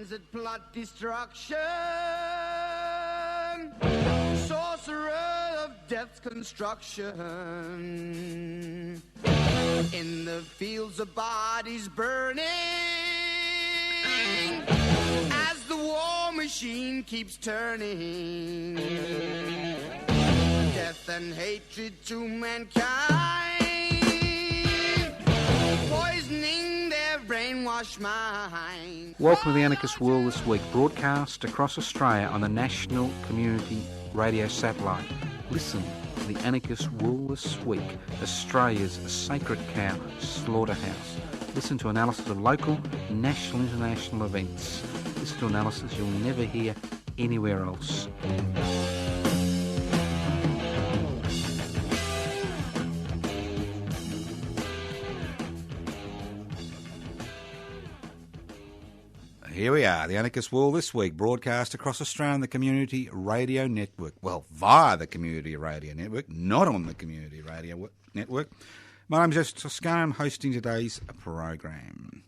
minds that plot destruction, sorcerer of death's construction, in the fields of bodies burning, as the war machine keeps turning, death and hatred to mankind, poisoning their brainwashed minds. Welcome to the Anarchist World This Week, broadcast across Australia on the National Community Radio Satellite. Listen to the Anarchist World This Week, Australia's sacred cow slaughterhouse. Listen to analysis of local, national, international events. Listen to analysis you'll never hear anywhere else. Here we are, the Anarchist World This Week, broadcast across Australia on the Community Radio Network. Well, via the Community Radio Network, not on the Community Radio Network. My name's Joseph Toscano. I'm hosting today's program.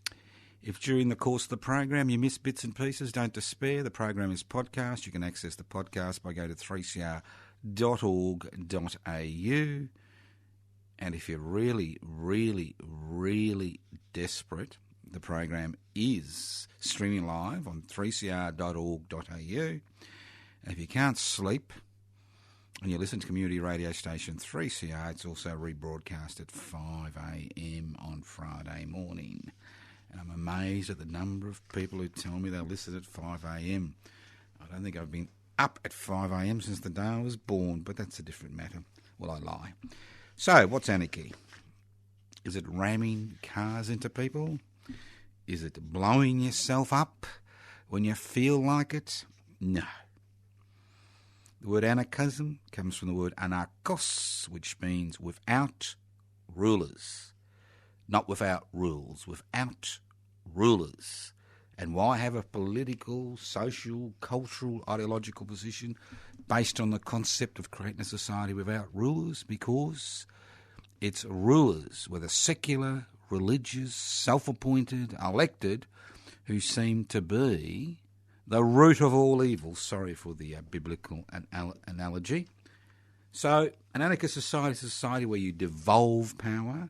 If during the course of the program you miss bits and pieces, don't despair. The program is podcast. You can access the podcast by going to 3cr.org.au. And if you're really, really, really desperate, the program is streaming live on 3cr.org.au. And if you can't sleep and you listen to community radio station 3CR, it's also rebroadcast at 5 a.m. on Friday morning. And I'm amazed at the number of people who tell me they'll listen at 5 a.m. I don't think I've been up at 5 a.m. since the day I was born, but that's a different matter. Well, I lie. So, what's anarchy? Is it ramming cars into people? Is it blowing yourself up when you feel like it? No. The word anarchism comes from the word anarchos, which means without rulers. Not without rules, without rulers. And why have a political, social, cultural, ideological position based on the concept of creating a society without rulers? Because it's rulers, whether secular, religious, self-appointed, elected, who seem to be the root of all evil. Sorry for the biblical analogy. So an anarchist society is a society where you devolve power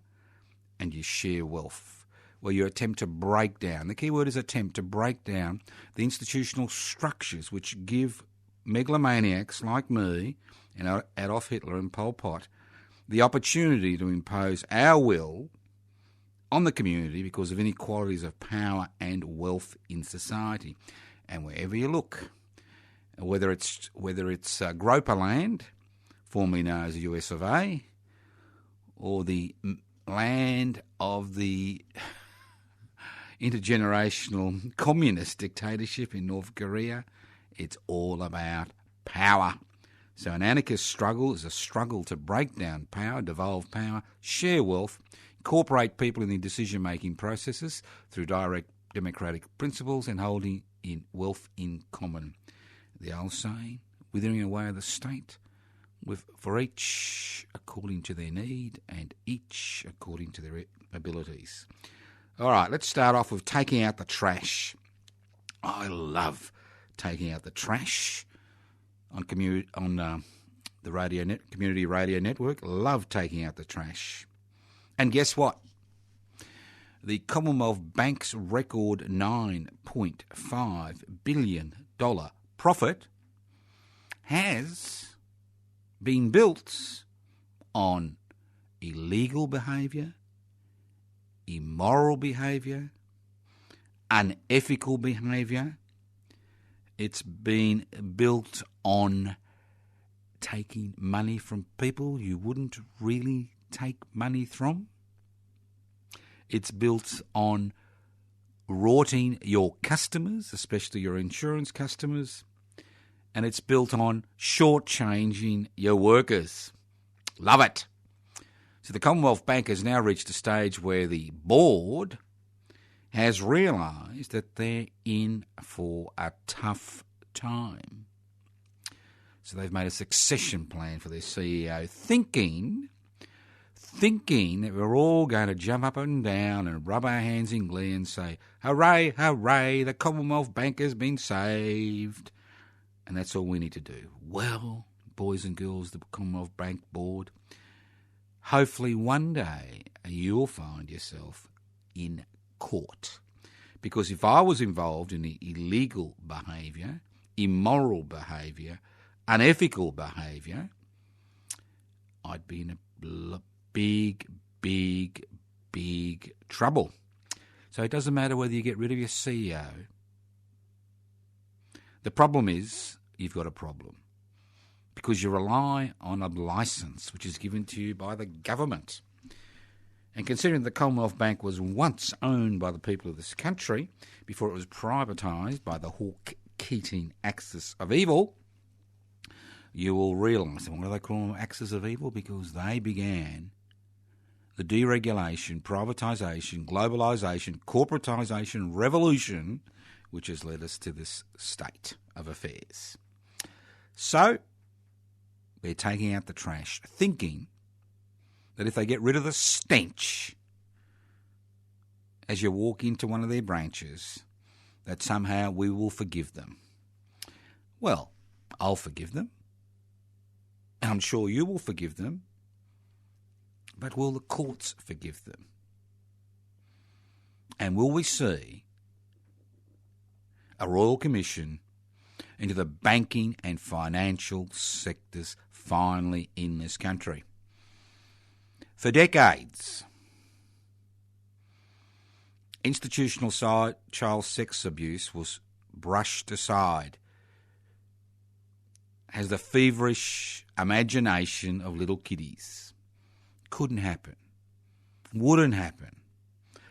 and you share wealth, where you attempt to break down, the key word is attempt, to break down the institutional structures which give megalomaniacs like me and Adolf Hitler and Pol Pot the opportunity to impose our will on the community because of inequalities of power and wealth in society. And wherever you look, whether it's Groper land, formerly known as the US of A, or the land of the intergenerational communist dictatorship in North Korea, it's all about power. So an anarchist struggle is a struggle to break down power, devolve power, share wealth, incorporate people in the decision-making processes through direct democratic principles and holding in wealth in common. The old saying, withering away of the state, for each according to their need and each according to their abilities. All right, let's start off with taking out the trash. I love taking out the trash on the Community Radio Network. Love taking out the trash. And guess what? The Commonwealth Bank's record $9.5 billion profit has been built on illegal behaviour, immoral behaviour, unethical behaviour. It's been built on taking money from people you wouldn't really take money from. It's built on rorting your customers, especially your insurance customers, and it's built on shortchanging your workers. Love it. So the Commonwealth Bank has now reached a stage where the board has realised that they're in for a tough time. So they've made a succession plan for their CEO, thinking thinking that we're all going to jump up and down and rub our hands in glee and say, hooray, hooray, the Commonwealth Bank has been saved. And that's all we need to do. Well, boys and girls, the Commonwealth Bank Board, hopefully one day you'll find yourself in court. Because if I was involved in the illegal behaviour, immoral behaviour, unethical behaviour, I'd be in a big, big, big trouble. So it doesn't matter whether you get rid of your CEO. The problem is you've got a problem because you rely on a licence which is given to you by the government. And considering the Commonwealth Bank was once owned by the people of this country before it was privatised by the Hawke-Keating axis of evil, you will realise, and why do they call them axis of evil? Because they began the deregulation, privatisation, globalisation, corporatisation revolution which has led us to this state of affairs. So, they're taking out the trash, thinking that if they get rid of the stench as you walk into one of their branches, that somehow we will forgive them. Well, I'll forgive them. And I'm sure you will forgive them. But will the courts forgive them? And will we see a Royal Commission into the banking and financial sectors finally in this country? For decades, institutional child sex abuse was brushed aside as the feverish imagination of little kiddies. Couldn't happen. Wouldn't happen.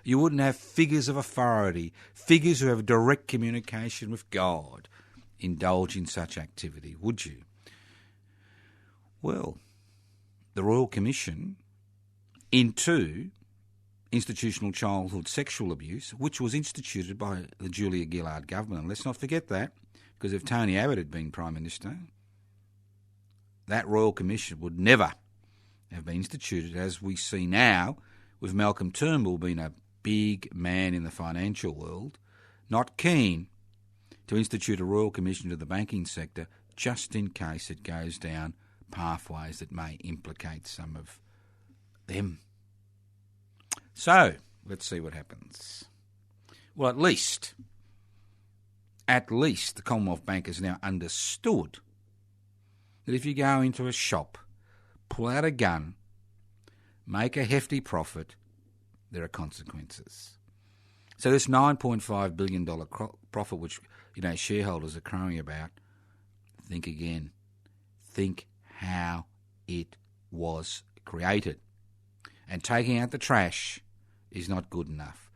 You wouldn't have figures of authority, figures who have direct communication with God, indulge in such activity, would you? Well, the Royal Commission into institutional childhood sexual abuse, which was instituted by the Julia Gillard government. And let's not forget that, because if Tony Abbott had been Prime Minister, that Royal Commission would never have been instituted, as we see now, with Malcolm Turnbull being a big man in the financial world, not keen to institute a Royal Commission to the banking sector just in case it goes down pathways that may implicate some of them. So, let's see what happens. Well, at least the Commonwealth Bank has now understood that if you go into a shop, pull out a gun, make a hefty profit, there are consequences. So this $9.5 billion profit, which shareholders are crowing about, think again. Think how it was created. And taking out the trash is not good enough.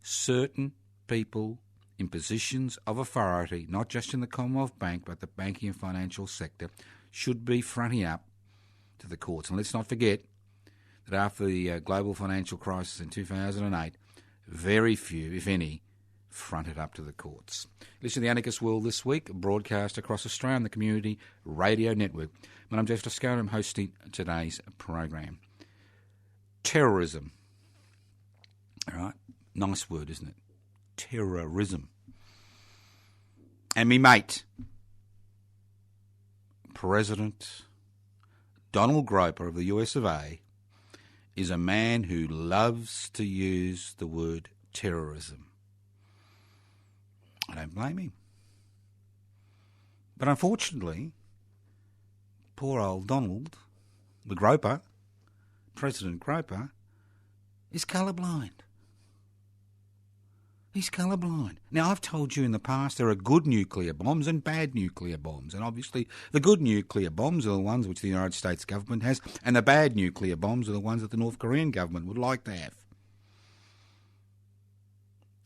Certain people in positions of authority, not just in the Commonwealth Bank, but the banking and financial sector, should be fronting up to the courts. And let's not forget that after the global financial crisis in 2008, very few, if any, fronted up to the courts. Listen to the Anarchist World This Week, broadcast across Australia on the Community Radio Network. My name's Jeff Toscano, I'm hosting today's program. Terrorism. All right, nice word, isn't it? Terrorism. And me mate, President Donald Groper of the US of A, is a man who loves to use the word terrorism. I don't blame him. But unfortunately, poor old Donald, the Groper, President Groper, is colourblind. He's colourblind. Now, I've told you in the past there are good nuclear bombs and bad nuclear bombs. And obviously, the good nuclear bombs are the ones which the United States government has, and the bad nuclear bombs are the ones that the North Korean government would like to have.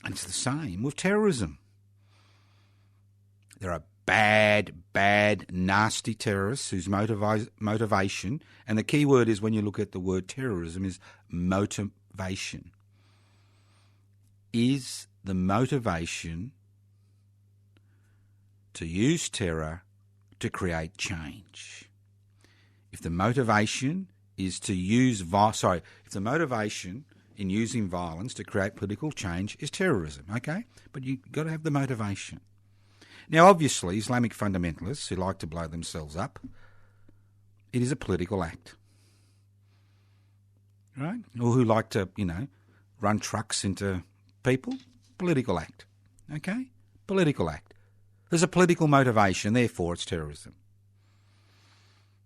And it's the same with terrorism. There are bad, nasty terrorists whose motivation, and the key word is when you look at the word terrorism, is motivation. Is the motivation to use terror to create change? If the motivation is to use if the motivation in using violence to create political change is terrorism, okay? But you've got to have the motivation. Now, obviously, Islamic fundamentalists who like to blow themselves up, it is a political act, right? Or who like to, run trucks into people, political act, okay? Political act. There's a political motivation, therefore it's terrorism.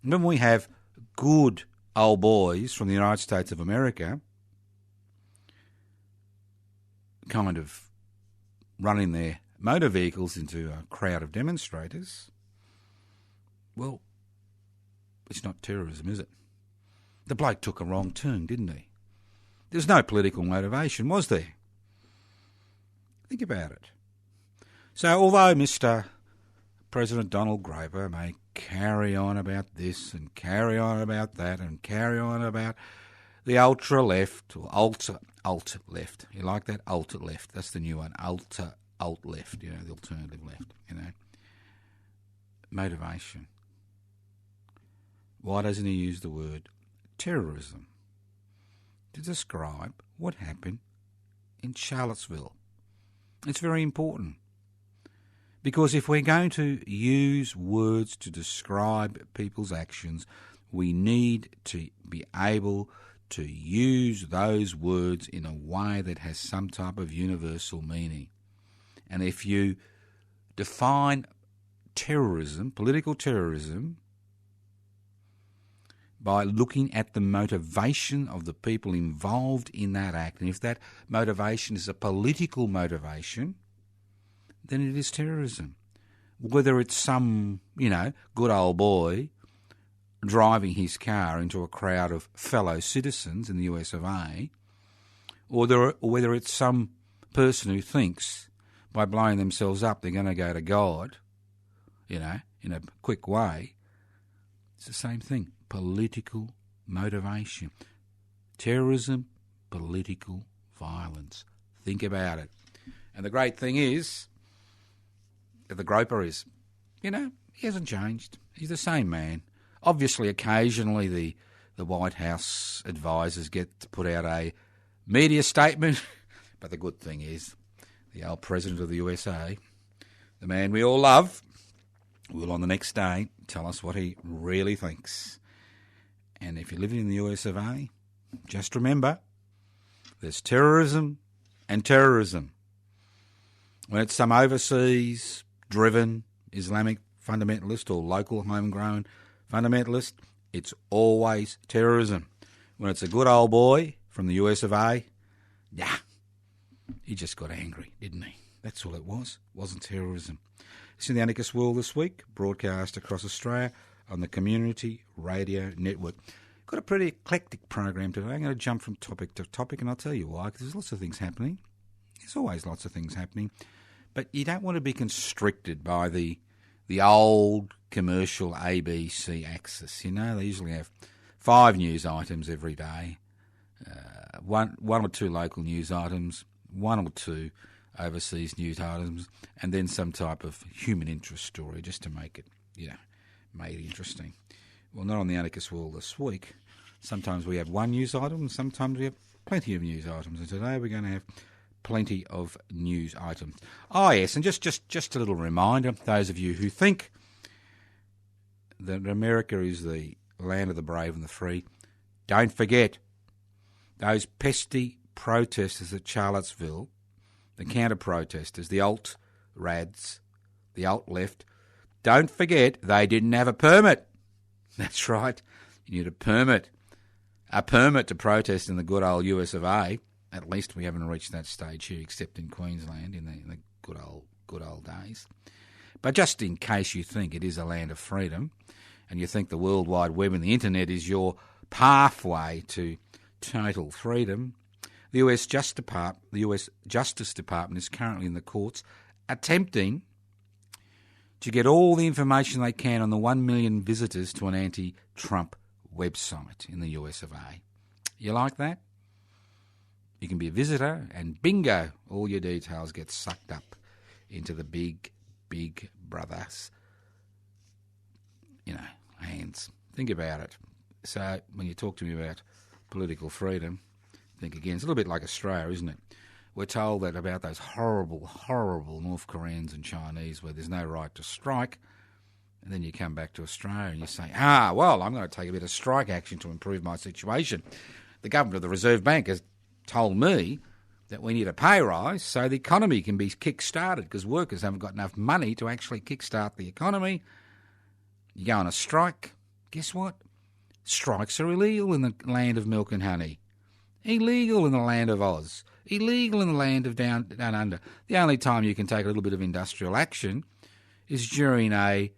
And when we have good old boys from the United States of America kind of running their motor vehicles into a crowd of demonstrators, well, it's not terrorism, is it? The bloke took a wrong turn, didn't he? There's no political motivation, was there? Think about it. So although Mr. President Donald Grover may carry on about this and carry on about that and carry on about the ultra-left or alt-left. You like that? Alt-left. That's the new one. Alt-left, the alternative left, Motivation. Why doesn't he use the word terrorism to describe what happened in Charlottesville? It's very important. Because if we're going to use words to describe people's actions, we need to be able to use those words in a way that has some type of universal meaning. And if you define terrorism, political terrorism, by looking at the motivation of the people involved in that act, and if that motivation is a political motivation, then it is terrorism. Whether it's some, good old boy driving his car into a crowd of fellow citizens in the US of A, or whether it's some person who thinks by blowing themselves up they're going to go to God, in a quick way, it's the same thing. Political motivation. Terrorism, political violence. Think about it. And the great thing is, the Groper is, he hasn't changed. He's the same man. Obviously, occasionally the White House advisors get to put out a media statement, but the good thing is the old President of the USA, the man we all love, will on the next day tell us what he really thinks. And if you're living in the US of A, just remember, there's terrorism and terrorism. When it's some overseas-driven Islamic fundamentalist or local homegrown fundamentalist, it's always terrorism. When it's a good old boy from the US of A, he just got angry, didn't he? That's all it was. It wasn't terrorism. It's in the Anarchist World This Week, broadcast across Australia on the Community Radio Network. Got a pretty eclectic program today. I'm going to jump from topic to topic, and I'll tell you why, because there's lots of things happening. There's always lots of things happening. But you don't want to be constricted by the old commercial ABC axis. They usually have 5 news items every day, one or two local news items, 1 or 2 overseas news items, and then some type of human interest story just to make it, made interesting. Well, not on the Anarchist World This Week. Sometimes we have 1 news item, and sometimes we have plenty of news items. And today we're going to have plenty of news items. Oh, yes, and just a little reminder, those of you who think that America is the land of the brave and the free, don't forget those pesky protesters at Charlottesville, the counter-protesters, the alt-rads, the alt-left, don't forget they didn't have a permit. That's right. You need a permit to protest in the good old US of A. At least we haven't reached that stage here, except in Queensland in the good old days. But just in case you think it is a land of freedom, and you think the World Wide Web and the Internet is your pathway to total freedom, the US Justice Department is currently in the courts attempting to get all the information they can on the 1 million visitors to an anti-Trump website in the US of A. You like that? You can be a visitor and bingo, all your details get sucked up into the big brother's, hands. Think about it. So when you talk to me about political freedom, think again. It's a little bit like Australia, isn't it? We're told that about those horrible, horrible North Koreans and Chinese where there's no right to strike. And then you come back to Australia and you say, well, I'm going to take a bit of strike action to improve my situation. The government of the Reserve Bank has told me that we need a pay rise so the economy can be kick-started because workers haven't got enough money to actually kick-start the economy. You go on a strike, guess what? Strikes are illegal in the land of milk and honey. Illegal in the land of Oz. Illegal in the land of down under. The only time you can take a little bit of industrial action is during a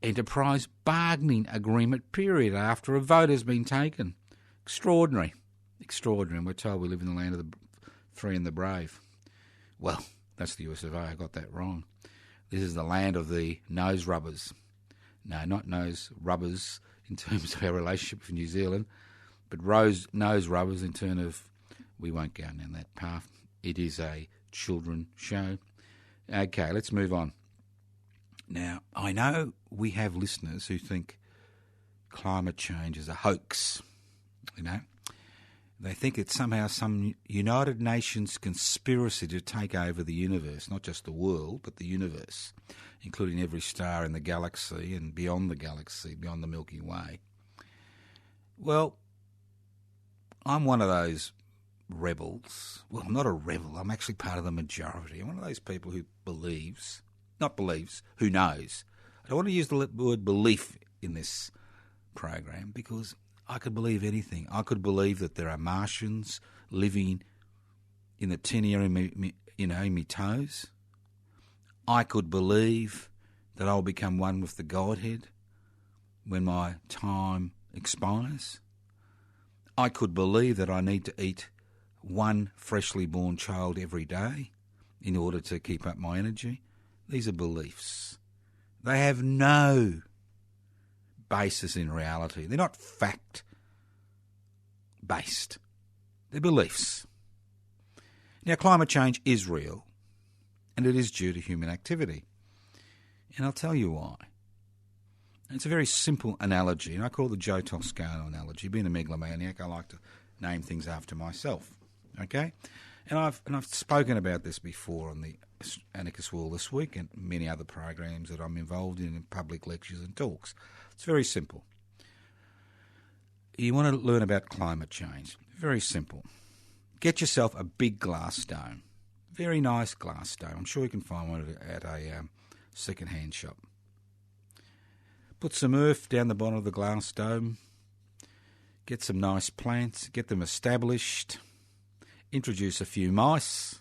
enterprise bargaining agreement period after a vote has been taken. Extraordinary. Extraordinary. And we're told we live in the land of the free and the brave. Well, that's the US of A. I got that wrong. This is the land of the nose rubbers. No, not nose rubbers in terms of our relationship with New Zealand, but nose rubbers in terms of we won't go down that path. It is a children show. Okay, let's move on. Now, I know we have listeners who think climate change is a hoax, you know. They think it's somehow some United Nations conspiracy to take over the universe, not just the world, but the universe, including every star in the galaxy and beyond the galaxy, beyond the Milky Way. Well, I'm one of those rebels. Well, I'm not a rebel. I'm actually part of the majority. I'm one of those people who who knows. I don't want to use the word belief in this program because I could believe anything. I could believe that there are Martians living in the tinea in me toes. I could believe that I'll become one with the Godhead when my time expires. I could believe that I need to eat one freshly born child every day in order to keep up my energy. These are beliefs. They have no basis in reality. They're not fact-based. They're beliefs. Now, climate change is real, and it is due to human activity. And I'll tell you why. It's a very simple analogy, and I call it the Joe Toscano analogy. Being a megalomaniac, I like to name things after myself. Okay? And I've spoken about this before on the Anarchist World This week and many other programs that I'm involved in public lectures and talks. It's very simple. You want to learn about climate change. Very simple. Get yourself a big glass dome. Very nice glass dome. I'm sure you can find one at a second-hand shop. Put some earth down the bottom of the glass dome. Get some nice plants. Get them established. Introduce a few mice.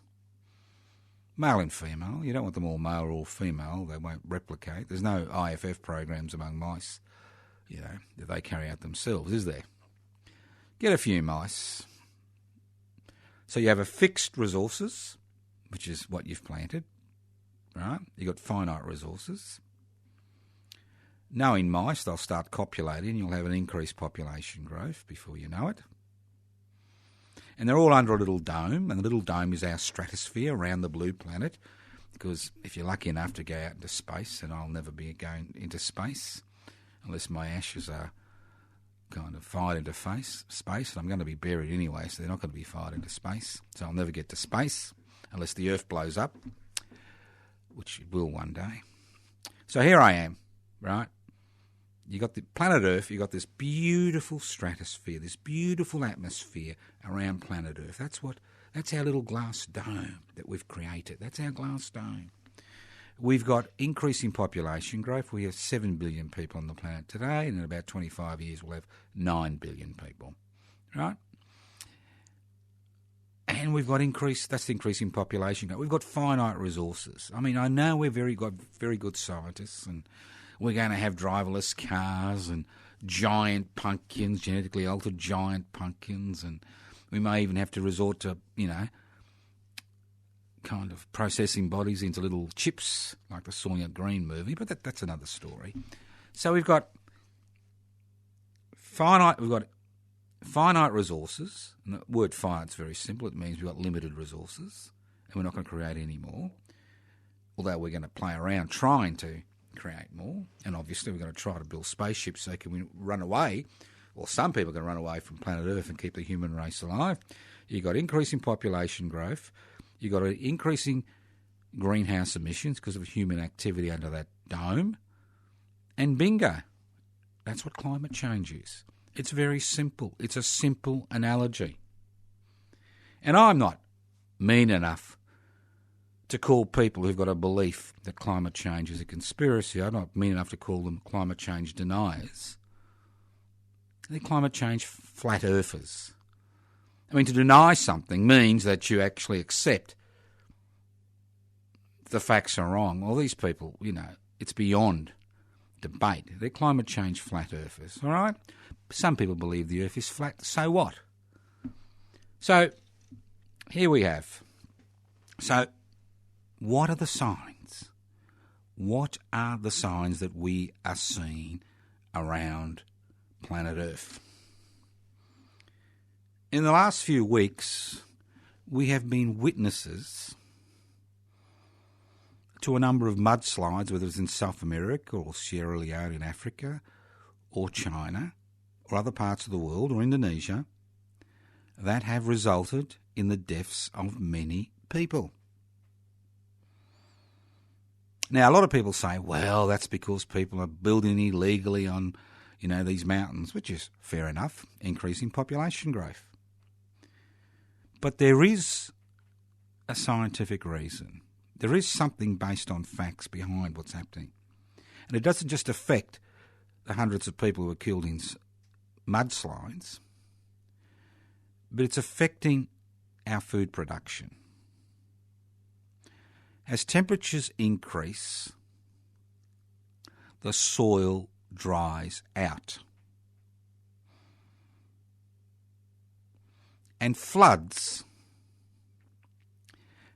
Male and female. You don't want them all male or all female. They won't replicate. There's no IFF programs among mice, that they carry out themselves, is there? Get a few mice. So you have a fixed resources, which is what you've planted, right? You've got finite resources. Knowing mice, they'll start copulating. You'll have an increased population growth before you know it. And they're all under a little dome, and the little dome is our stratosphere around the blue planet, because if you're lucky enough to go out into space, and I'll never be going into space unless my ashes are kind of fired into space, and I'm going to be buried anyway, so they're not going to be fired into space, so I'll never get to space unless the Earth blows up, which it will one day. So here I am, right? You got the planet Earth, you got this beautiful stratosphere, this beautiful atmosphere around planet Earth. That's our little glass dome that we've created. That's our glass dome. We've got increasing population growth. We have 7 billion people on the planet today, and in about 25 years we'll have 9 billion people, right? And we've got that's the increasing population growth. We've got finite resources. I mean, I know we've got very good scientists, and we're going to have driverless cars and giant pumpkins, genetically altered giant pumpkins, and we may even have to resort to, kind of processing bodies into little chips, like the Soylent Green movie, but that's another story. So we've got finite resources, and the word finite's very simple. It means we've got limited resources, and we're not going to create any more, although we're going to play around trying to create more. And obviously we're going to try to build spaceships so can we run away, or some people are going to run away from planet Earth and keep the human race alive. You've got increasing population growth. You've got an increasing greenhouse emissions because of human activity under that dome. And bingo, that's what climate change is. It's very simple. It's a simple analogy. And I'm not mean enough to call people who've got a belief that climate change is a conspiracy. I'm not mean enough to call them climate change deniers. They're climate change flat earthers. I mean, to deny something means that you actually accept the facts are wrong. Well, these people, it's beyond debate. They're climate change flat earthers, all right? Some people believe the earth is flat. So what? So here we have. So what are the signs? What are the signs that we are seeing around planet Earth? In the last few weeks, we have been witnesses to a number of mudslides, whether it's in South America or Sierra Leone in Africa or China or other parts of the world or Indonesia, that have resulted in the deaths of many people. Now, a lot of people say, well, that's because people are building illegally on, these mountains, which is fair enough, increasing population growth. But there is a scientific reason. There is something based on facts behind what's happening. And it doesn't just affect the hundreds of people who were killed in mudslides, but it's affecting our food production. As temperatures increase, the soil dries out. And floods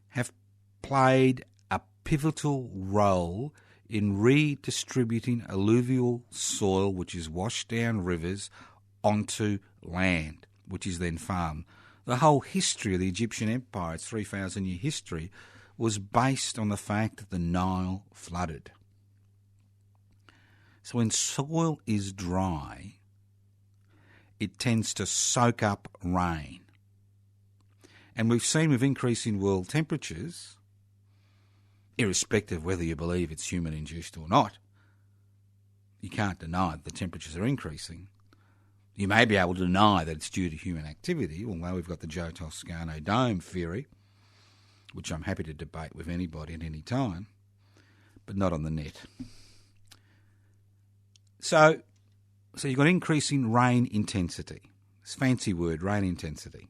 have played a pivotal role in redistributing alluvial soil, which is washed down rivers, onto land, which is then farmed. The whole history of the Egyptian Empire, its 3,000-year history, was based on the fact that the Nile flooded. So when soil is dry, it tends to soak up rain. And we've seen with increasing world temperatures, irrespective of whether you believe it's human-induced or not, you can't deny that the temperatures are increasing. You may be able to deny that it's due to human activity, although we've got the Joe Toscano dome theory, which I'm happy to debate with anybody at any time, but not on the net. So you've got increasing rain intensity. It's a fancy word, rain intensity.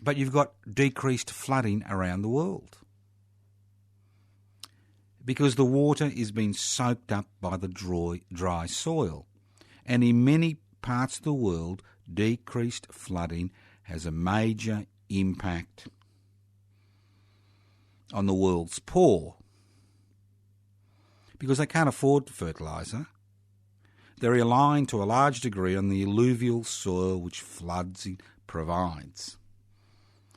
But you've got decreased flooding around the world because the water is being soaked up by the dry soil. And in many parts of the world, decreased flooding has a major impact on the world's poor because they can't afford fertiliser. They're relying to a large degree on the alluvial soil which floods provides.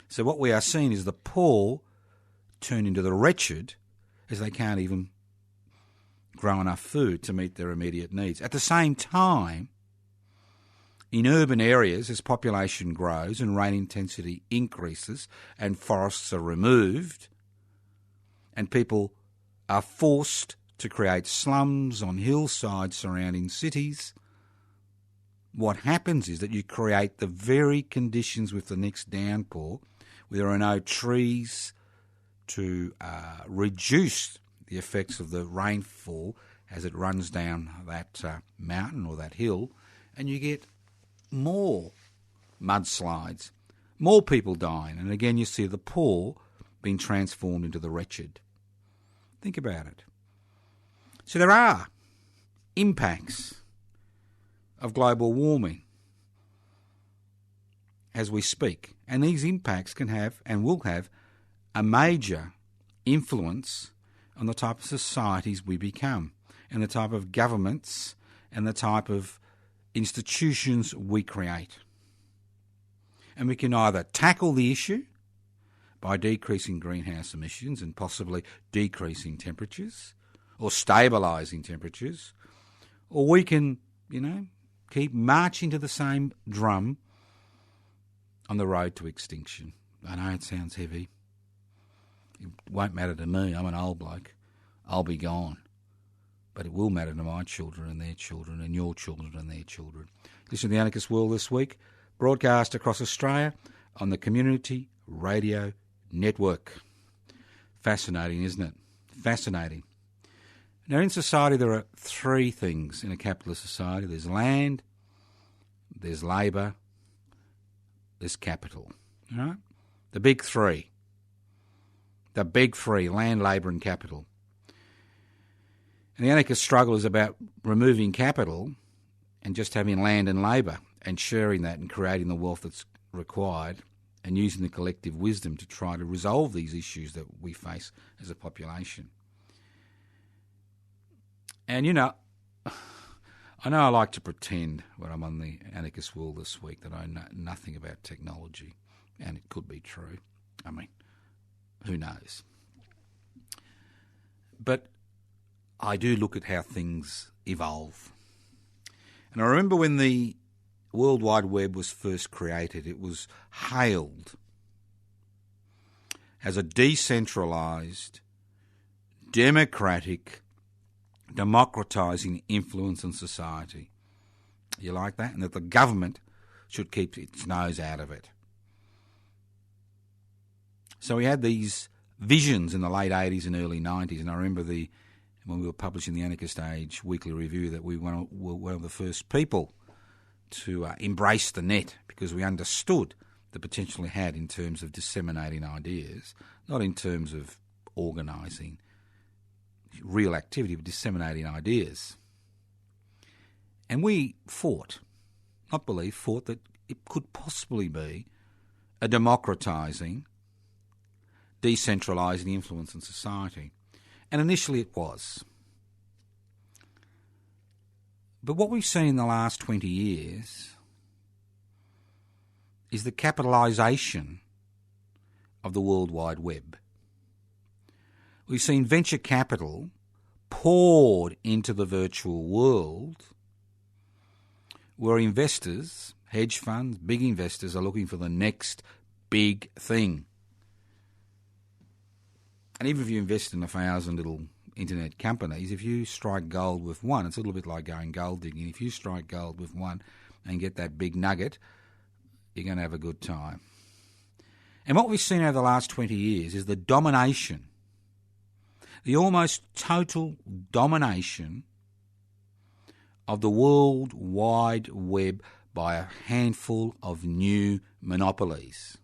So what we are seeing is the poor turn into the wretched as they can't even grow enough food to meet their immediate needs. At the same time, in urban areas, as population grows and rain intensity increases and forests are removed and people are forced to create slums on hillsides surrounding cities, what happens is that you create the very conditions with the next downpour where there are no trees to reduce the effects of the rainfall as it runs down that mountain or that hill, and you get more mudslides, more people dying, and again you see the poor being transformed into the wretched. Think about it. So there are impacts of global warming as we speak, and these impacts can have and will have a major influence on the type of societies we become and the type of governments and the type of institutions we create. And we can either tackle the issue by decreasing greenhouse emissions and possibly decreasing temperatures or stabilising temperatures, or we can, keep marching to the same drum on the road to extinction. I know it sounds heavy. It won't matter to me. I'm an old bloke. I'll be gone. But it will matter to my children and their children and your children and their children. Listen to the Anarchist World This Week, broadcast across Australia on the Community Radio Network. Fascinating, isn't it? Fascinating. Now, in society, there are three things in a capitalist society. There's land, there's labour, there's capital. All right? The big three. The big three, land, labour and capital. And the anarchist struggle is about removing capital and just having land and labour and sharing that and creating the wealth that's required and using the collective wisdom to try to resolve these issues that we face as a population. And, I know I like to pretend when I'm on the Anarchist World This Week that I know nothing about technology, and it could be true. I mean, who knows? But I do look at how things evolve. And I remember when the World Wide Web was first created, it was hailed as a decentralised, democratising influence on society. You like that? And that the government should keep its nose out of it. So we had these visions in the late 80s and early 90s, and I remember when we were publishing the Anarchist Age Weekly Review that we were one of the first people to embrace the net because we understood the potential it had in terms of disseminating ideas, not in terms of organising real activity, but disseminating ideas. And we fought that it could possibly be a democratising, decentralising influence in society. And initially it was. But what we've seen in the last 20 years is the capitalisation of the World Wide Web. We've seen venture capital poured into the virtual world where investors, hedge funds, big investors are looking for the next big thing. And even if you invest in 1,000 little internet companies, if you strike gold with one, it's a little bit like going gold digging. If you strike gold with one and get that big nugget, you're going to have a good time. And what we've seen over the last 20 years is the domination, the almost total domination of the World Wide Web by a handful of new monopolies.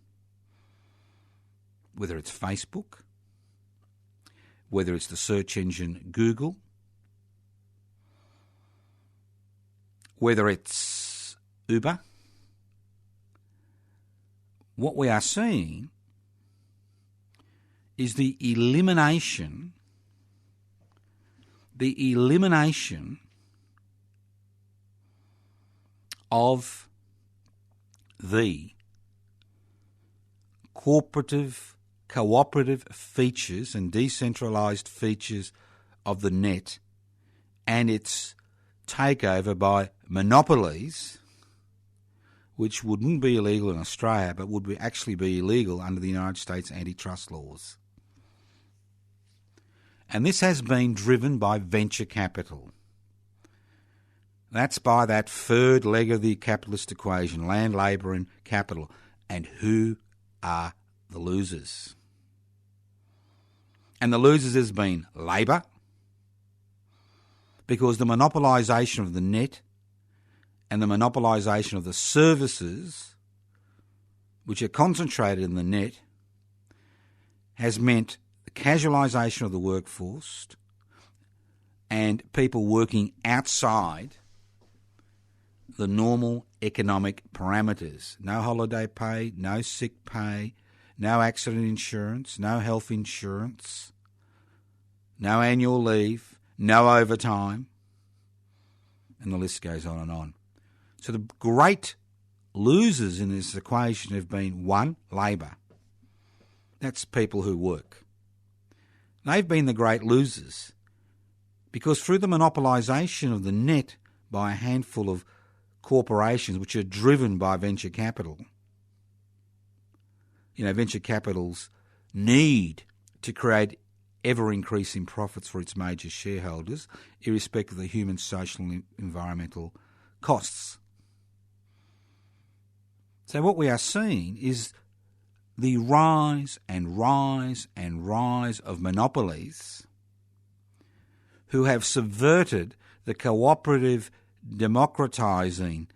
Whether it's Facebook, whether it's the search engine Google, whether it's Uber, what we are seeing is the elimination of the cooperative features and decentralised features of the net and its takeover by monopolies, which wouldn't be illegal in Australia but would actually be illegal under the United States antitrust laws. And this has been driven by venture capital. That's by that third leg of the capitalist equation, land, labour and capital. And who are the losers? And the losers has been labour, because the monopolisation of the net and the monopolisation of the services which are concentrated in the net has meant the casualisation of the workforce and people working outside the normal economic parameters. No holiday pay, no sick pay, no accident insurance, no health insurance, no annual leave, no overtime, and the list goes on and on. So the great losers in this equation have been, one, labour. That's people who work. They've been the great losers because through the monopolisation of the net by a handful of corporations which are driven by venture capital, venture capital's need to create ever-increasing profits for its major shareholders, irrespective of the human, social and environmental costs. So what we are seeing is the rise and rise and rise of monopolies who have subverted the cooperative, democratising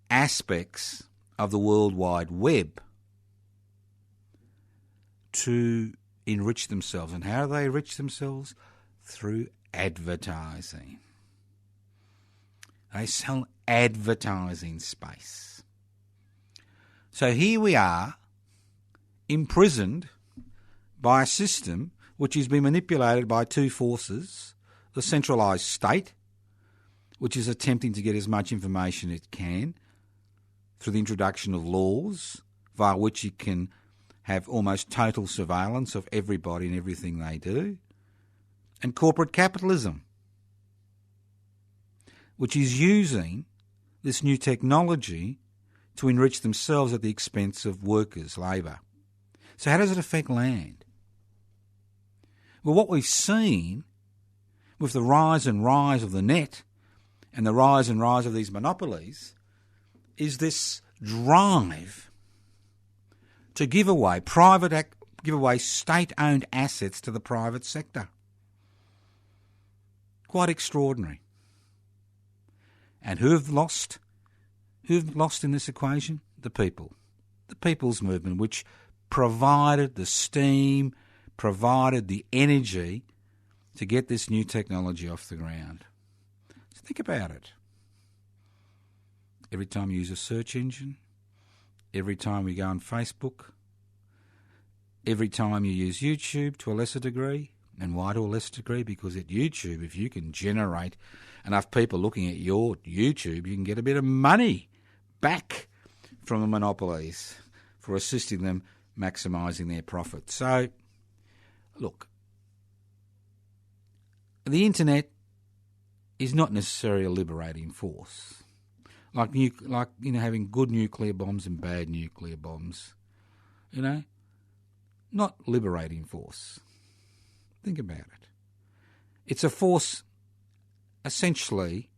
aspects of the World Wide Web to enrich themselves. And how do they enrich themselves? Through advertising. They sell advertising space. So here we are, imprisoned by a system which has been manipulated by two forces: the centralised state, which is attempting to get as much information it can through the introduction of laws via which it can have almost total surveillance of everybody and everything they do, and corporate capitalism, which is using this new technology to enrich themselves at the expense of workers, labour. So how does it affect land? Well, what we've seen with the rise and rise of the net and the rise and rise of these monopolies is this drive to give away state-owned assets to the private sector. Quite extraordinary. And who have lost? Who have lost in this equation? The people. The people's movement, which provided the steam, provided the energy to get this new technology off the ground. So think about it. Every time you use a search engine, every time we go on Facebook, every time you use YouTube to a lesser degree. And why to a lesser degree? Because at YouTube, if you can generate enough people looking at your YouTube, you can get a bit of money back from the monopolies for assisting them maximising their profit. So, look, the internet is not necessarily a liberating force. Like having good nuclear bombs and bad nuclear bombs, not liberating force. Think about it. It's a force essentially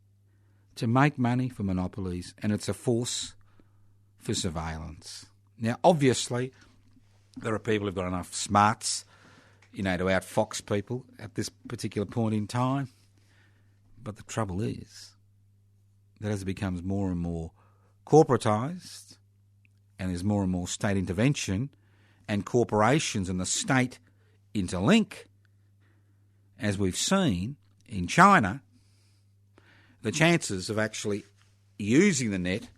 to make money for monopolies, and it's a force for surveillance. Now, obviously, there are people who've got enough smarts, to outfox people at this particular point in time. But the trouble is that as it becomes more and more corporatised and there's more and more state intervention and corporations and the state interlink, as we've seen in China, the chances of actually using the net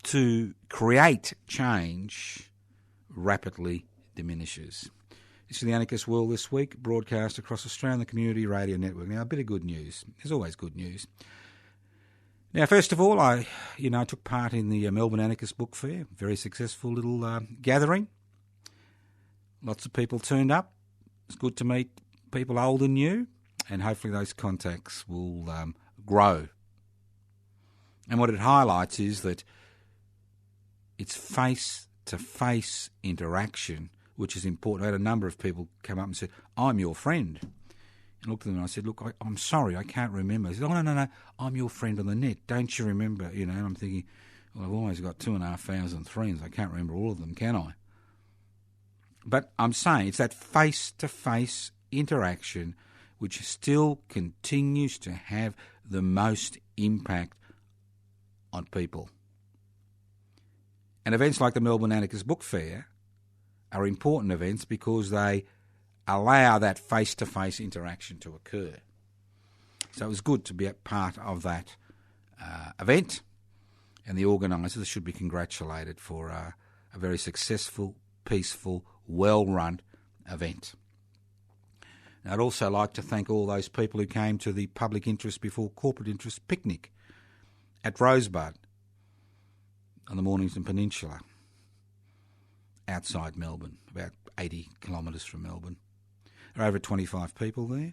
to create change rapidly diminishes. This is the Anarchist World This Week, broadcast across Australia on the Community Radio Network. Now, a bit of good news. There's always good news. Now, first of all, I took part in the Melbourne Anarchist Book Fair. Very successful little gathering. Lots of people turned up. It's good to meet people old and new, and hopefully those contacts will grow. And what it highlights is that it's face-to-face interaction, which is important. I had a number of people come up and said, "I'm your friend." And I looked at them and I said, "Look, I'm sorry, I can't remember." They said, "Oh, no, I'm your friend on the net. Don't you remember?" And I'm thinking, well, I've always got 2,500 friends. I can't remember all of them, can I? But I'm saying it's that face-to-face interaction which still continues to have the most impact on people. And events like the Melbourne Anarchist Book Fair are important events because they allow that face-to-face interaction to occur. So it was good to be a part of that event, and the organisers should be congratulated for a very successful, peaceful, well-run event. And I'd also like to thank all those people who came to the Public Interest Before Corporate Interest picnic at Rosebud on the Mornington Peninsula. outside Melbourne, about 80 kilometres from Melbourne. There are over 25 people there.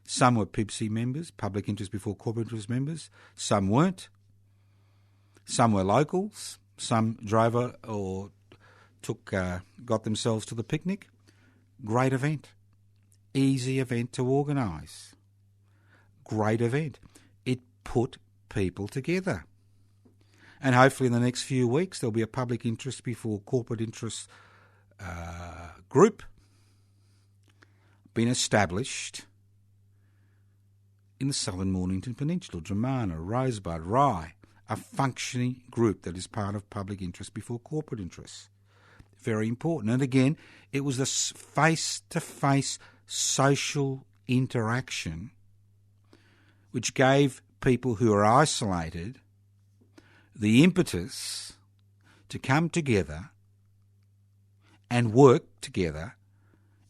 Some were PIBC members, Public Interest Before Corporate Interest members. Some weren't. Some were locals. Some drove or got themselves to the picnic. Great event. Easy event to organise. Great event. It put people together. And hopefully in the next few weeks there'll be a Public Interest Before Corporate Interest group being established in the southern Mornington Peninsula, Dramana, Rosebud, Rye, a functioning group that is part of Public Interest Before Corporate Interest. Very important. And again, it was this face-to-face social interaction which gave people who are isolated the impetus to come together and work together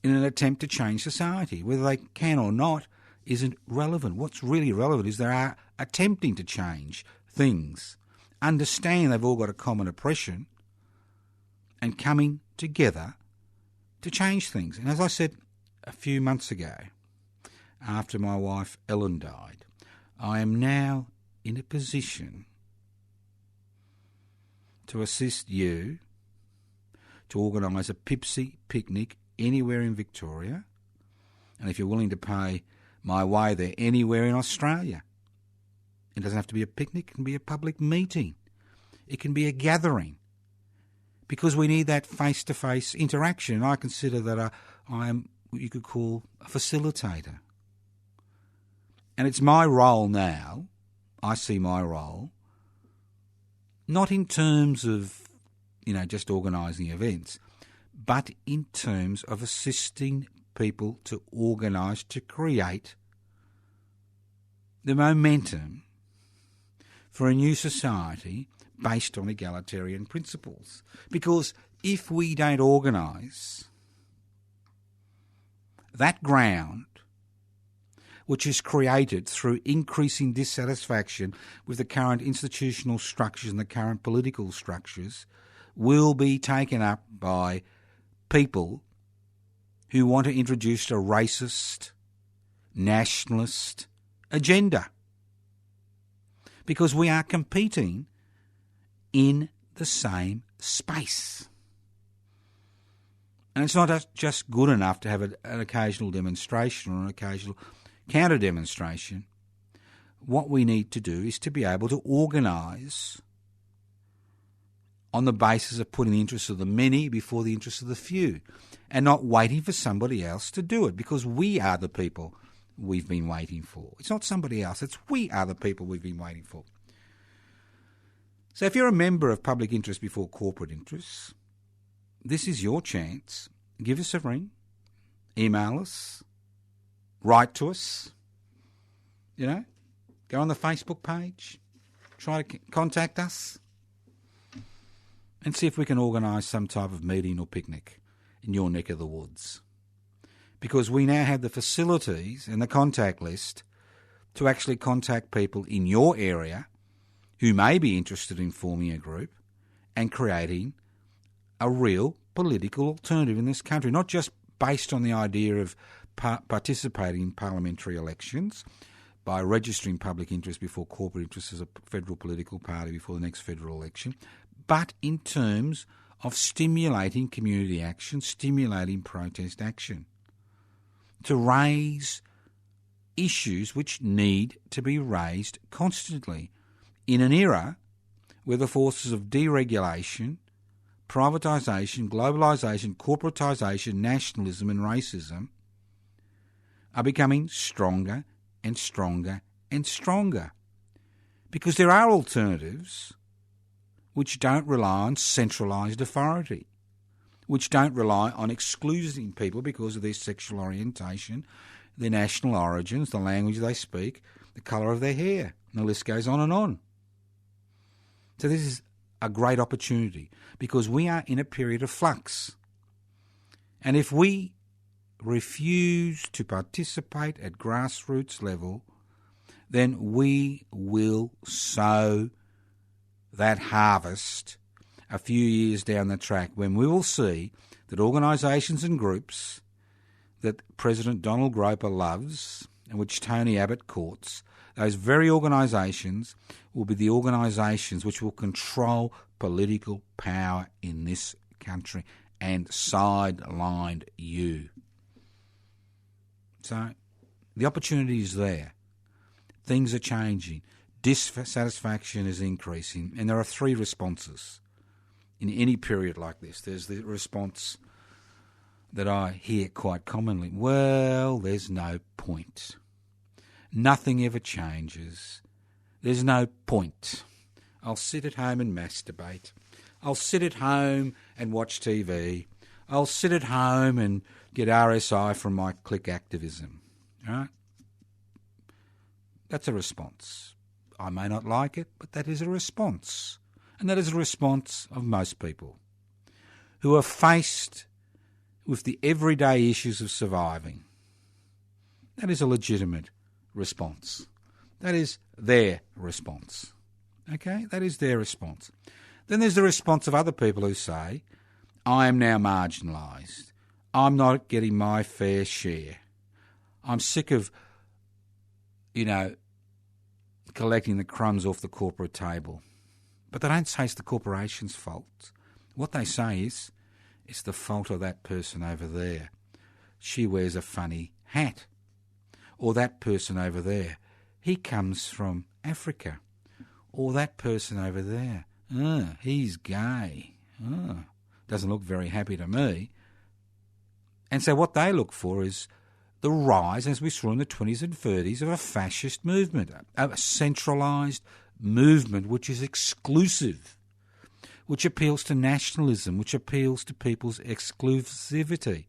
in an attempt to change society. Whether they can or not isn't relevant. What's really relevant is they are attempting to change things, understand they've all got a common oppression, and coming together to change things. And as I said a few months ago, after my wife Ellen died, I am now in a position to assist you to organise a PIBC picnic anywhere in Victoria, and if you're willing to pay my way there, anywhere in Australia. It doesn't have to be a picnic, it can be a public meeting. It can be a gathering. Because we need that face-to-face interaction. And I consider that I am what you could call a facilitator. And it's my role now, I see my role, not in terms of, just organising events, but in terms of assisting people to organise, to create the momentum for a new society based on egalitarian principles. Because if we don't organise, that ground which is created through increasing dissatisfaction with the current institutional structures and the current political structures will be taken up by people who want to introduce a racist, nationalist agenda. Because we are competing in the same space. And it's not just good enough to have an occasional demonstration or an occasional counter-demonstration. What we need to do is to be able to organise on the basis of putting the interests of the many before the interests of the few, and not waiting for somebody else to do it, because we are the people we've been waiting for. It's not somebody else, it's we are the people we've been waiting for. So if you're a member of Public Interest Before Corporate Interests, this is your chance. Give us a ring, email us, write to us, go on the Facebook page, try to contact us, and see if we can organise some type of meeting or picnic in your neck of the woods. Because we now have the facilities and the contact list to actually contact people in your area who may be interested in forming a group and creating a real political alternative in this country, not just based on the idea of participating in parliamentary elections by registering Public Interest Before Corporate Interest as a federal political party before the next federal election, but in terms of stimulating community action, stimulating protest action, to raise issues which need to be raised constantly in an era where the forces of deregulation, privatisation, globalisation, corporatisation, nationalism and racism are becoming stronger and stronger and stronger. Because there are alternatives which don't rely on centralised authority, which don't rely on excluding people because of their sexual orientation, their national origins, the language they speak, the colour of their hair, and the list goes on and on. So this is a great opportunity because we are in a period of flux. And if we refuse to participate at grassroots level, then we will sow that harvest a few years down the track when we will see that organisations and groups that President Donald Groper loves and which Tony Abbott courts, those very organisations will be the organisations which will control political power in this country and sideline you. So the opportunity is there. Things are changing. Dissatisfaction is increasing. And there are three responses in any period like this. There's the response that I hear quite commonly. Well, there's no point. Nothing ever changes. There's no point. I'll sit at home and masturbate. I'll sit at home and watch TV. I'll sit at home and get RSI from my click activism. Right? That's a response. I may not like it, but that is a response. And that is a response of most people who are faced with the everyday issues of surviving. That is a legitimate response. That is their response. Okay? That is their response. Then there's the response of other people who say, I am now marginalised. I'm not getting my fair share. I'm sick of, collecting the crumbs off the corporate table. But they don't say it's the corporation's fault. What they say is, it's the fault of that person over there. She wears a funny hat. Or that person over there, he comes from Africa. Or that person over there, he's gay. Doesn't look very happy to me. And so what they look for is the rise, as we saw in the 20s and 30s, of a fascist movement, a centralised movement which is exclusive, which appeals to nationalism, which appeals to people's exclusivity.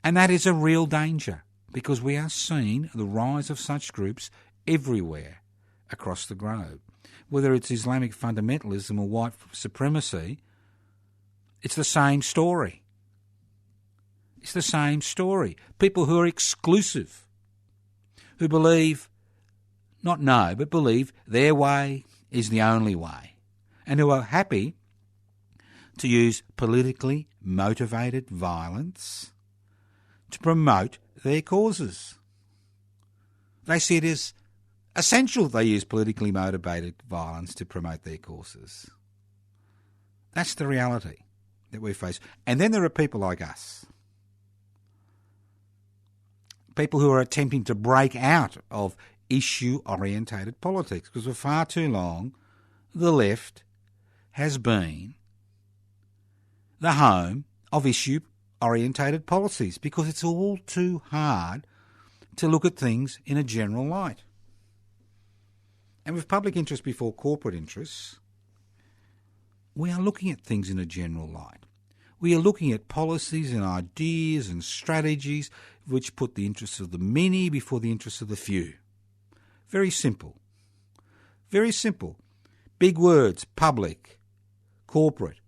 And that is a real danger, because we are seeing the rise of such groups everywhere across the globe. Whether it's Islamic fundamentalism or white supremacy, it's the same story. It's the same story. People who are exclusive, who believe, believe their way is the only way, and who are happy to use politically motivated violence to promote their causes. They see it as essential they use politically motivated violence to promote their causes. That's the reality that we face. And then there are people like us, people who are attempting to break out of issue-orientated politics, because for far too long the left has been the home of issue-orientated policies, because it's all too hard to look at things in a general light. And with public interest before corporate interests, we are looking at things in a general light. We are looking at policies and ideas and strategies which put the interests of the many before the interests of the few. Very simple. Very simple. Big words, public, corporate.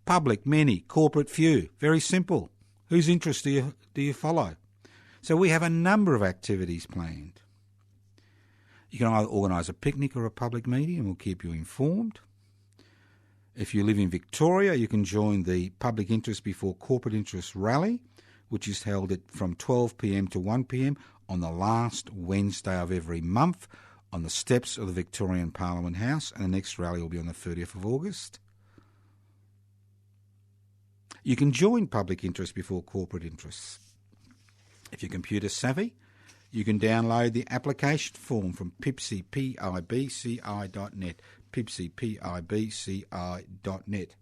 Public, many, corporate, few. Very simple. Whose interests do you follow? So we have a number of activities planned. You can either organise a picnic or a public meeting, and we'll keep you informed. If you live in Victoria, you can join the Public Interest Before Corporate Interest Rally, which is held from 12 p.m. to 1 p.m. on the last Wednesday of every month on the steps of the Victorian Parliament House, and the next rally will be on the 30th of August. You can join Public Interest Before Corporate Interests. If you're computer savvy, you can download the application form from pibci.net, pibci.net.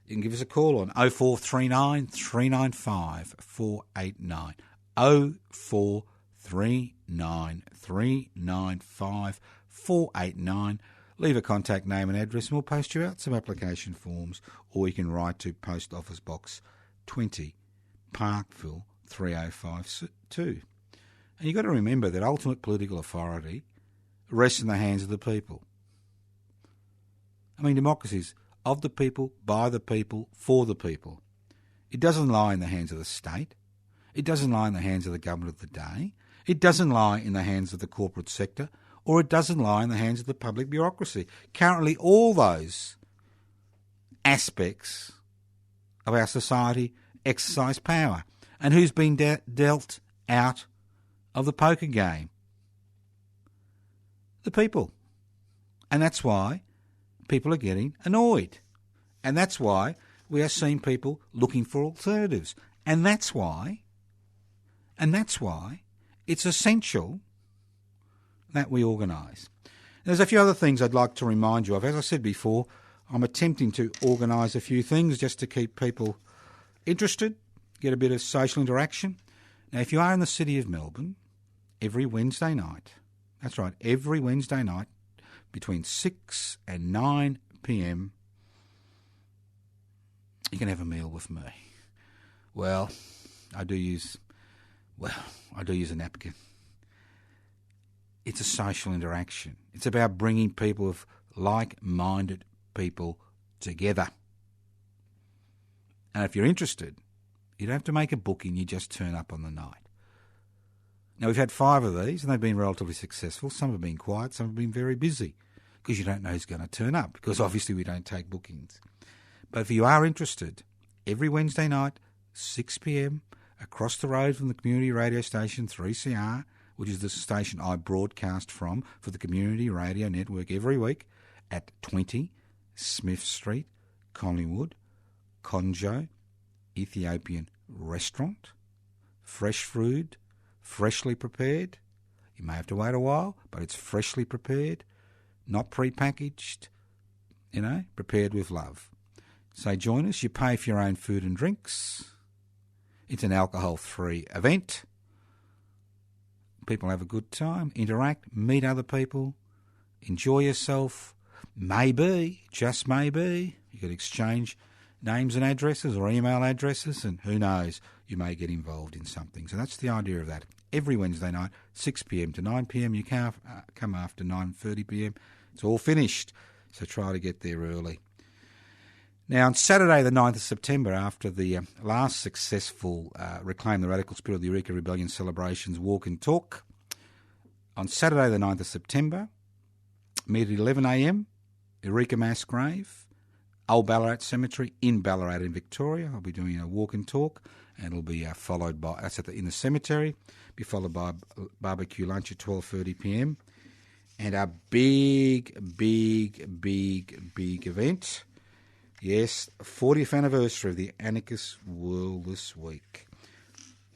You can give us a call on 0439 395 489, 0439 395 489. Leave a contact name and address and we'll post you out some application forms, or you can write to Post Office Box 20, Parkville 3052. And you've got to remember that ultimate political authority rests in the hands of the people. I mean, democracy is of the people, by the people, for the people. It doesn't lie in the hands of the state. It doesn't lie in the hands of the government of the day. It doesn't lie in the hands of the corporate sector or it doesn't lie in the hands of the public bureaucracy. Currently, all those aspects of our society exercise power. And who's been dealt out of the poker game? The people. And that's why people are getting annoyed. And that's why we are seeing people looking for alternatives. And that's why it's essential that we organise. There's a few other things I'd like to remind you of. As I said before, I'm attempting to organise a few things just to keep people interested, get a bit of social interaction. Now, if you are in the city of Melbourne, every Wednesday night, that's right, every Wednesday night between 6 and 9 p.m, you can have a meal with me. Well, I do use a napkin. It's a social interaction. It's about bringing people of like-minded people together. And if you're interested, you don't have to make a booking, you just turn up on the night. Now, we've had 5 of these, and they've been relatively successful. Some have been quiet, some have been very busy, because you don't know who's going to turn up, because obviously we don't take bookings. But if you are interested, every Wednesday night, 6 p.m, across the road from the community radio station 3CR, which is the station I broadcast from for the Community Radio Network every week, at 20 Smith Street, Collingwood, Conjo, Ethiopian restaurant, fresh food, freshly prepared. You may have to wait a while, but it's freshly prepared, not pre-packaged, prepared with love. So join us. You pay for your own food and drinks. It's an alcohol-free event. People have a good time, interact, meet other people, enjoy yourself. Maybe, just maybe, you could exchange names and addresses or email addresses, and who knows, you may get involved in something. So that's the idea of that. Every Wednesday night, 6 p.m. to 9 p.m. You can't come after 9:30 p.m. It's all finished, so try to get there early. Now, on Saturday the 9th of September, after the last successful Reclaim the Radical Spirit of the Eureka Rebellion celebrations walk and talk, on Saturday the 9th of September, meet at 11 a.m, Eureka Mass Grave, Old Ballarat Cemetery in Ballarat in Victoria. I'll be doing a walk and talk, and it'll be followed by, that's in the cemetery, be followed by a barbecue lunch at 12:30 p.m, and a big event. Yes, 40th anniversary of the Anarchist World This week.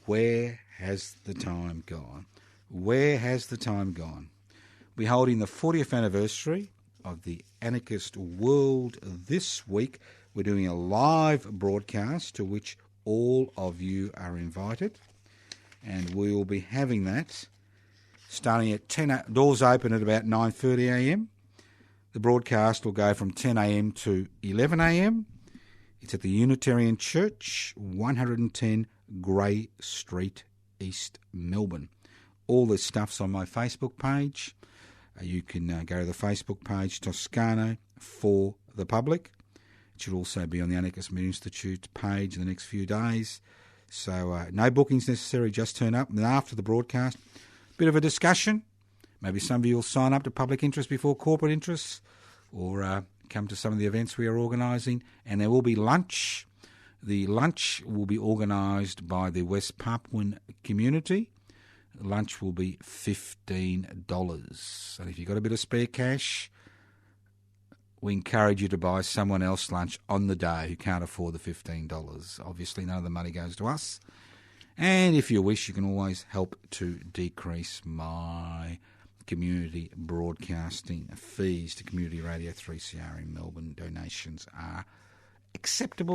Where has the time gone? Where has the time gone? We're holding the 40th anniversary of the Anarchist World this week. We're doing a live broadcast to which all of you are invited, and we will be having that starting at 10. Doors open at about 9:30 a.m. The broadcast will go from 10 a.m. to 11 a.m. It's at the Unitarian Church, 110 Grey Street, East Melbourne. All this stuff's on my Facebook page. You can go to the Facebook page, Toscano for the Public. It should also be on the Anarchist Media Institute page in the next few days. So no bookings necessary, just turn up. And then after the broadcast, a bit of a discussion. Maybe some of you will sign up to public interest before corporate interests, or come to some of the events we are organising. And there will be lunch. The lunch will be organised by the West Papuan community. Lunch will be $15. And if you've got a bit of spare cash, we encourage you to buy someone else lunch on the day who can't afford the $15. Obviously, none of the money goes to us. And if you wish, you can always help to decrease my community broadcasting fees to Community Radio 3CR in Melbourne. Donations are accepted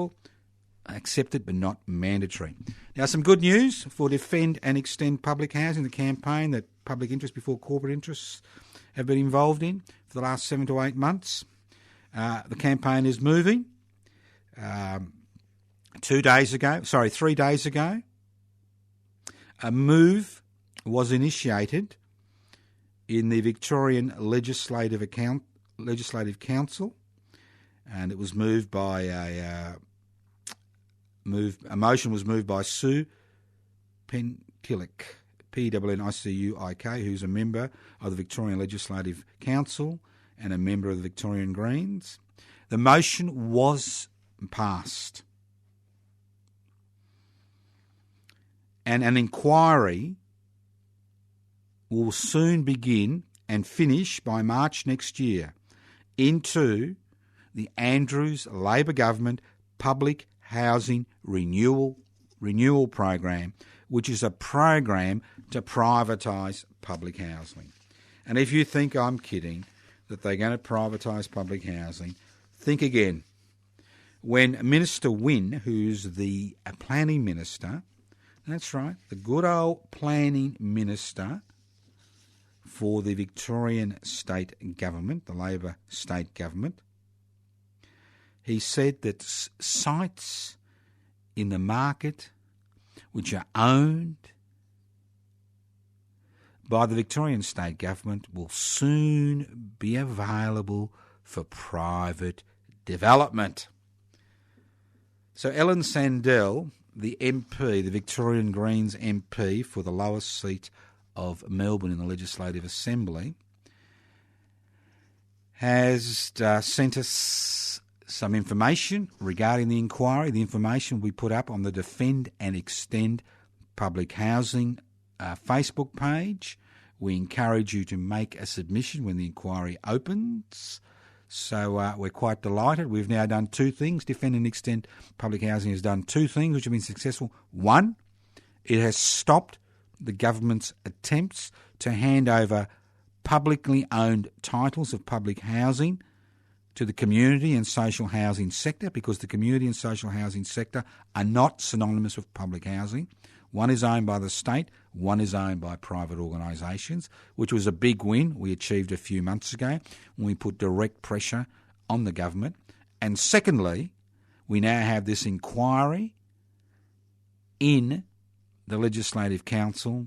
but not mandatory. Now, some good news for Defend and Extend Public Housing, the campaign that public interest before corporate interests have been involved in for the last 7 to 8 months. The campaign is moving. 3 days ago, a move was initiated in the Victorian Legislative Council, and it was moved by a motion was moved by Sue Penkillick, PWNICUIK, who's a member of the Victorian Legislative Council and a member of the Victorian Greens. The motion was passed. And an inquiry will soon begin and finish by March next year into the Andrews Labor Government Public Housing Renewal Program, which is a program to privatise public housing. And if you think I'm kidding that they're going to privatise public housing, think again. When Minister Wynne, who's the planning minister, that's right, the good old planning minister for the Victorian state government, the Labor state government, he said that sites in the market which are owned by the Victorian state government will soon be available for private development. So Ellen Sandell, the MP, the Victorian Greens MP for the lowest seat of Melbourne in the Legislative Assembly, has sent us some information regarding the inquiry. The information we put up on the Defend and Extend Public Housing Facebook page. We encourage you to make a submission when the inquiry opens. So we're quite delighted. We've now done two things. Defend and Extend Public Housing has done two things which have been successful. One, it has stopped the government's attempts to hand over publicly owned titles of public housing to the community and social housing sector, because the community and social housing sector are not synonymous with public housing. One is owned by the state, one is owned by private organisations, which was a big win we achieved a few months ago when we put direct pressure on the government. And secondly, we now have this inquiry in the Legislative Council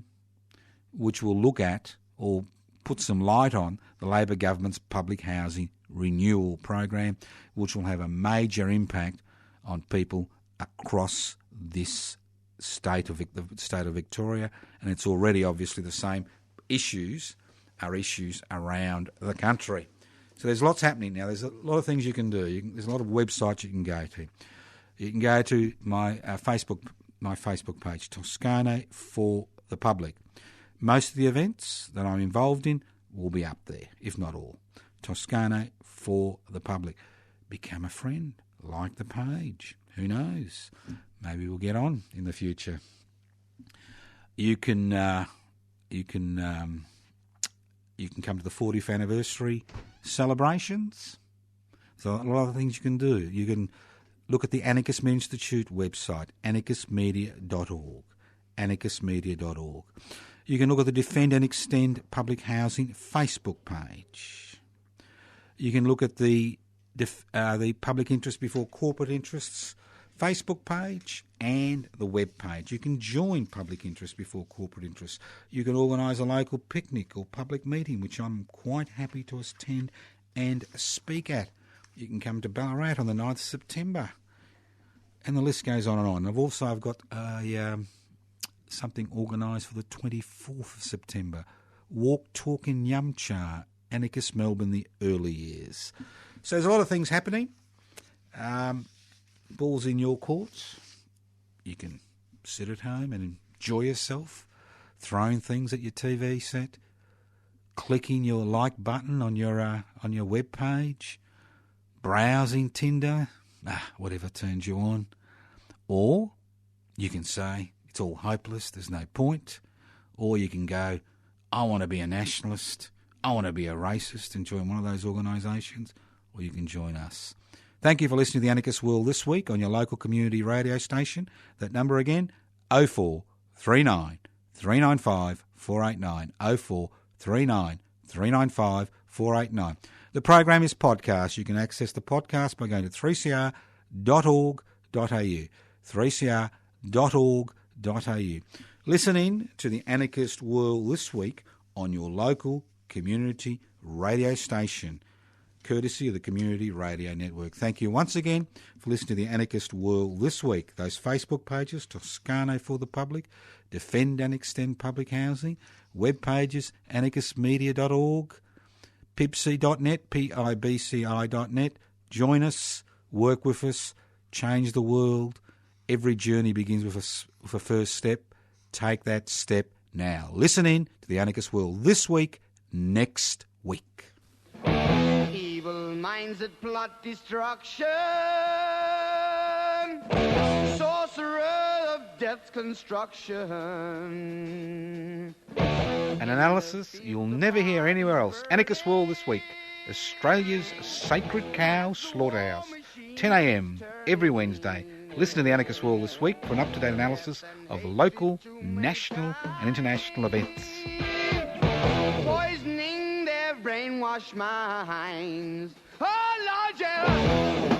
which will look at or put some light on the Labor government's public housing renewal program, which will have a major impact on people across this state of Victoria, and it's already obviously the same issues around the country. So there's lots happening now. There's a lot of things you can do. There's a lot of websites you can go to. You can go to my Facebook page, Toscano for the Public. Most of the events that I'm involved in will be up there, if not all. Toscano for the Public. Become a friend. Like the page. Who knows? Maybe we'll get on in the future. You can come to the 40th anniversary celebrations. So a lot of things you can do. You can look at the Anarchist Institute website, anarchistmedia.org. anarchistmedia.org. You can look at the Defend and Extend Public Housing Facebook page. You can look at the Public Interest Before Corporate Interests Facebook page and the web page. You can join Public Interest Before Corporate Interests. You can organise a local picnic or public meeting, which I'm quite happy to attend and speak at. You can come to Ballarat on the 9th of September. And the list goes on and on. I've got something organised for the 24th of September. Walk, Talk in Yumcha, Anarchist Melbourne, the early years. So there's a lot of things happening. Ball's in your courts. You can sit at home and enjoy yourself, throwing things at your TV set, clicking your like button on your web page, browsing Tinder, whatever turns you on. Or you can say, it's all hopeless, there's no point. Or you can go, I want to be a nationalist, I want to be a racist and join one of those organisations. Or you can join us. Thank you for listening to the Anarchist World This Week on your local community radio station. That number again, 0439 395 489, 0439 395 489. The program is podcast. You can access the podcast by going to 3cr.org.au, 3cr.org.au. Listen in to the Anarchist World This Week on your local community radio station. courtesy of the Community Radio Network. Thank you once again for listening to the Anarchist World This Week. Those Facebook pages, Toscano for the Public, Defend and Extend Public Housing, web pages, anarchistmedia.org, pibci.net, pibci.net. Join us, work with us, change the world. Every journey begins with a first step. Take that step now. Listen in to the Anarchist World This Week, next week. Evil minds that plot destruction, sorcerer of death's construction. An analysis you'll never hear anywhere else. Anarchist World This Week, Australia's sacred cow slaughterhouse. 10 a.m. every Wednesday. Listen to the Anarchist World This Week for an up-to-date analysis of local, national and international events. Poisoning their brainwashed minds. Oh, Lord, yeah.